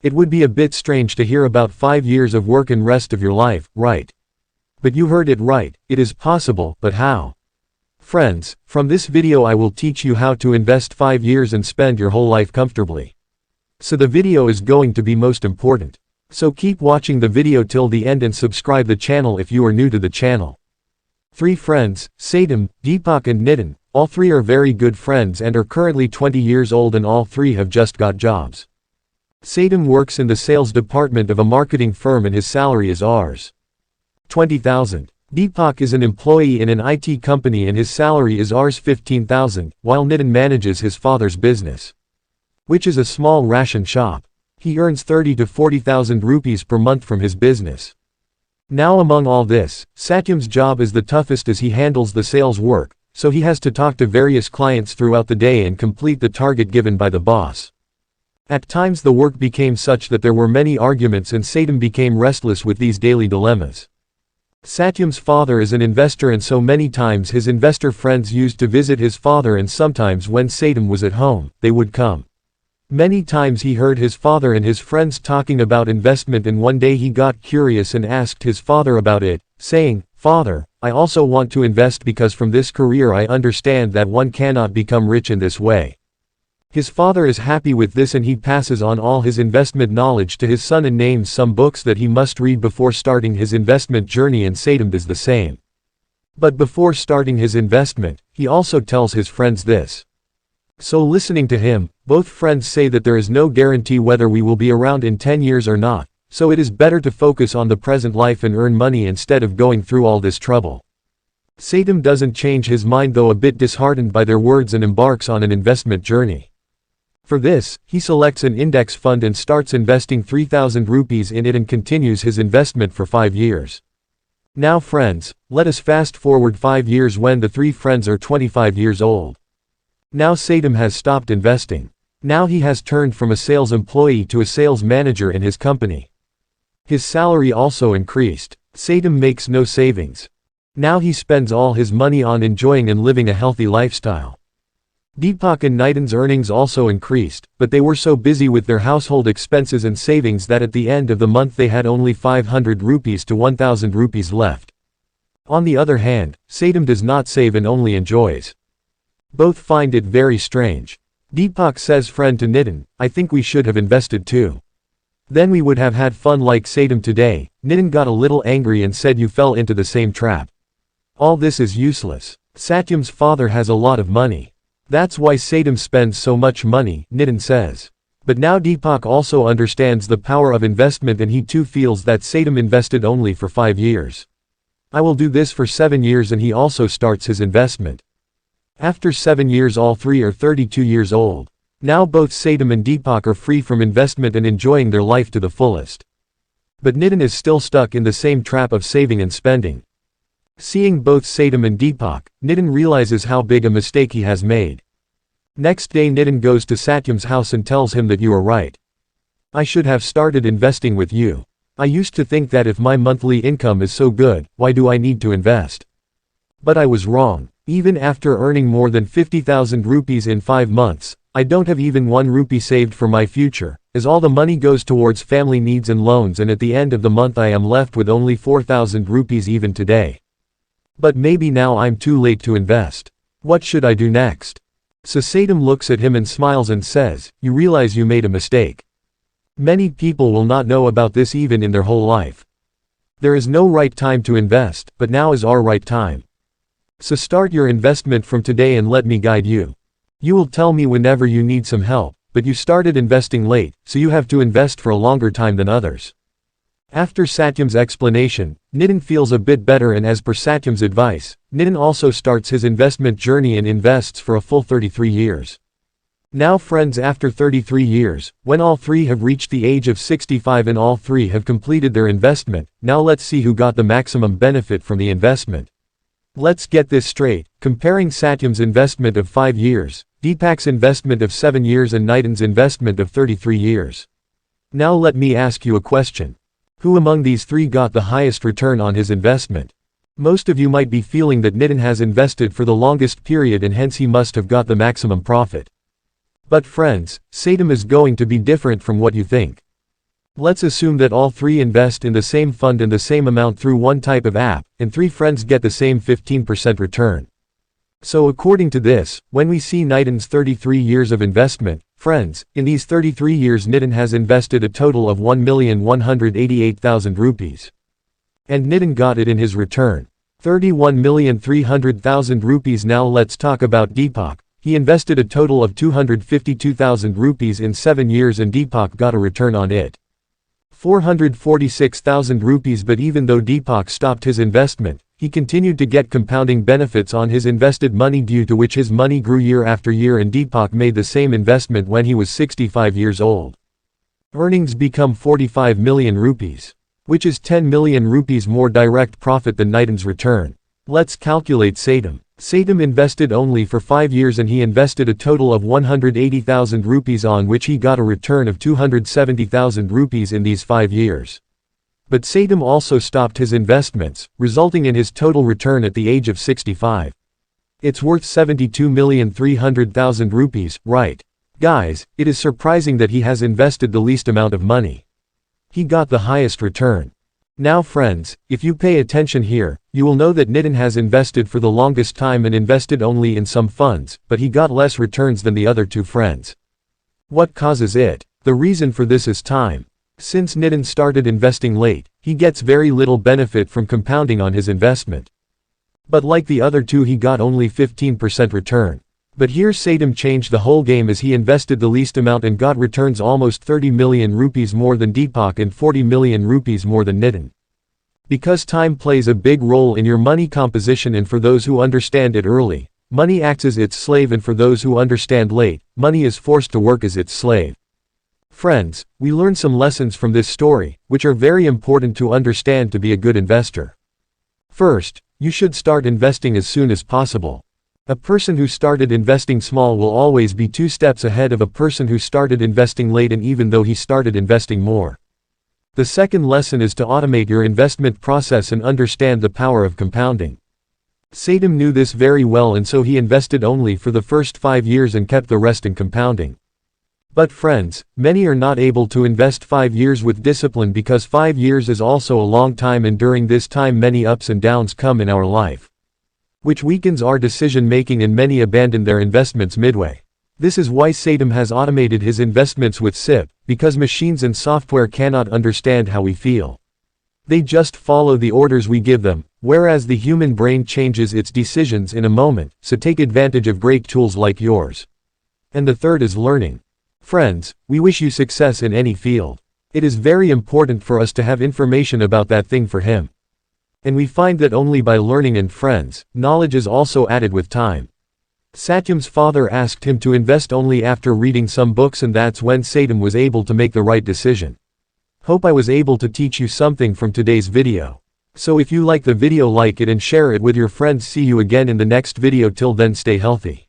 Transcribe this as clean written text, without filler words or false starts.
It would be a bit strange to hear about 5 years of work and rest of your life, right? But you heard it right, it is possible, but how? Friends, from this video I will teach you how to invest 5 years and spend your whole life comfortably. So the video is going to be most important. So keep watching the video till the end and subscribe the channel if you are new to the channel. 3 friends, Satyam, Deepak and Nitin, all 3 are very good friends and are currently 20 years old and all 3 have just got jobs. Satyam works in the sales department of a marketing firm and his salary is Rs. 20,000. Deepak is an employee in an IT company and his salary is Rs. 15,000, while Nitin manages his father's business, which is a small ration shop. He earns 30 to 40,000 rupees per month from his business. Now among all this, Satyam's job is the toughest as he handles the sales work, so he has to talk to various clients throughout the day and complete the target given by the boss. At times the work became such that there were many arguments and Satyam became restless with these daily dilemmas. Satyam's father is an investor and so many times his investor friends used to visit his father and sometimes when Satyam was at home, they would come. Many times he heard his father and his friends talking about investment and one day he got curious and asked his father about it, saying, "Father, I also want to invest because from this career I understand that one cannot become rich in this way." His father is happy with this and he passes on all his investment knowledge to his son and names some books that he must read before starting his investment journey and Satyam is the same. But before starting his investment, he also tells his friends this. So listening to him, both friends say that there is no guarantee whether we will be around in 10 years or not, so it is better to focus on the present life and earn money instead of going through all this trouble. Satyam doesn't change his mind though a bit disheartened by their words and embarks on an investment journey. For this, he selects an index fund and starts investing 3,000 rupees in it and continues his investment for 5 years. Now friends, let us fast forward 5 years when the 3 friends are 25 years old. Now Satyam has stopped investing. Now he has turned from a sales employee to a sales manager in his company. His salary also increased. Satyam makes no savings. Now he spends all his money on enjoying and living a healthy lifestyle. Deepak and Nitin's earnings also increased, but they were so busy with their household expenses and savings that at the end of the month they had only 500 rupees to 1000 rupees left. On the other hand, Satyam does not save and only enjoys. Both find it very strange. Deepak says friend to Nitin, "I think we should have invested too. Then we would have had fun like Satyam today." Nitin got a little angry and said you fell into the same trap. All this is useless. Satyam's father has a lot of money. That's why Satyam spends so much money, Nitin says. But now Deepak also understands the power of investment and he too feels that Satyam invested only for 5 years. I will do this for 7 years and he also starts his investment. After 7 years all 3 are 32 years old. Now both Satyam and Deepak are free from investment and enjoying their life to the fullest. But Nitin is still stuck in the same trap of saving and spending. Seeing both Satyam and Deepak, Nitin realizes how big a mistake he has made. Next day Nitin goes to Satyam's house and tells him that you are right. I should have started investing with you. I used to think that if my monthly income is so good, why do I need to invest? But I was wrong. Even after earning more than 50,000 rupees in 5 months, I don't have even 1 rupee saved for my future, as all the money goes towards family needs and loans and at the end of the month I am left with only 4,000 rupees even today. But maybe now I'm too late to invest. What should I do next? So Satyam looks at him and smiles and says, you realize you made a mistake. Many people will not know about this even in their whole life. There is no right time to invest, but now is our right time. So start your investment from today and let me guide you. You will tell me whenever you need some help, but you started investing late, so you have to invest for a longer time than others. After Satyam's explanation, Nitin feels a bit better and as per Satyam's advice, Nitin also starts his investment journey and invests for a full 33 years. Now friends, after 33 years, when all 3 have reached the age of 65 and all 3 have completed their investment, now let's see who got the maximum benefit from the investment. Let's get this straight, comparing Satyam's investment of 5 years, Deepak's investment of 7 years and Nitin's investment of 33 years. Now let me ask you a question. Who among these 3 got the highest return on his investment? Most of you might be feeling that Nitin has invested for the longest period and hence he must have got the maximum profit. But friends, Satyam is going to be different from what you think. Let's assume that all 3 invest in the same fund and the same amount through one type of app, and 3 friends get the same 15% return. So according to this, when we see Nitin's 33 years of investment, friends, in these 33 years Nitin has invested a total of 1,188,000 rupees. And Nitin got it in his return. 31,300,000 rupees. Now let's talk about Deepak. He invested a total of 252,000 rupees in 7 years and Deepak got a return on it. 446,000 rupees. But even though Deepak stopped his investment, he continued to get compounding benefits on his invested money, due to which his money grew year after year, and Deepak made the same investment when he was 65 years old. Earnings become 45 million rupees, which is 10 million rupees more direct profit than Nitin's return. Let's calculate Satyam. Satyam invested only for 5 years and he invested a total of 180,000 rupees, on which he got a return of 270,000 rupees in these 5 years. But Satyam also stopped his investments, resulting in his total return at the age of 65. It's worth 72,300,000 rupees, right? Guys, it is surprising that he has invested the least amount of money. He got the highest return. Now friends, if you pay attention here, you will know that Nitin has invested for the longest time and invested only in some funds, but he got less returns than the other 2 friends. What causes it? The reason for this is time. Since Nitin started investing late, he gets very little benefit from compounding on his investment. But like the other 2, he got only 15% return. But here Satyam changed the whole game, as he invested the least amount and got returns almost 30 million rupees more than Deepak and 40 million rupees more than Nitin. Because time plays a big role in your money composition, and for those who understand it early, money acts as its slave, and for those who understand late, money is forced to work as its slave. Friends, we learn some lessons from this story, which are very important to understand to be a good investor. First, you should start investing as soon as possible. A person who started investing small will always be 2 steps ahead of a person who started investing late, and even though he started investing more. The second lesson is to automate your investment process and understand the power of compounding. Satyam knew this very well, and so he invested only for the first 5 years and kept the rest in compounding. But friends, many are not able to invest 5 years with discipline, because 5 years is also a long time, and during this time many ups and downs come in our life, which weakens our decision making, and many abandon their investments midway. This is why Satyam has automated his investments with SIP, because machines and software cannot understand how we feel. They just follow the orders we give them, whereas the human brain changes its decisions in a moment, so take advantage of great tools like yours. And the third is learning. Friends, we wish you success in any field. It is very important for us to have information about that thing for him. And we find that only by learning, and friends, knowledge is also added with time. Satyam's father asked him to invest only after reading some books, and that's when Satyam was able to make the right decision. Hope I was able to teach you something from today's video. So if you like the video, like it and share it with your friends. See you again in the next video. Till then, stay healthy.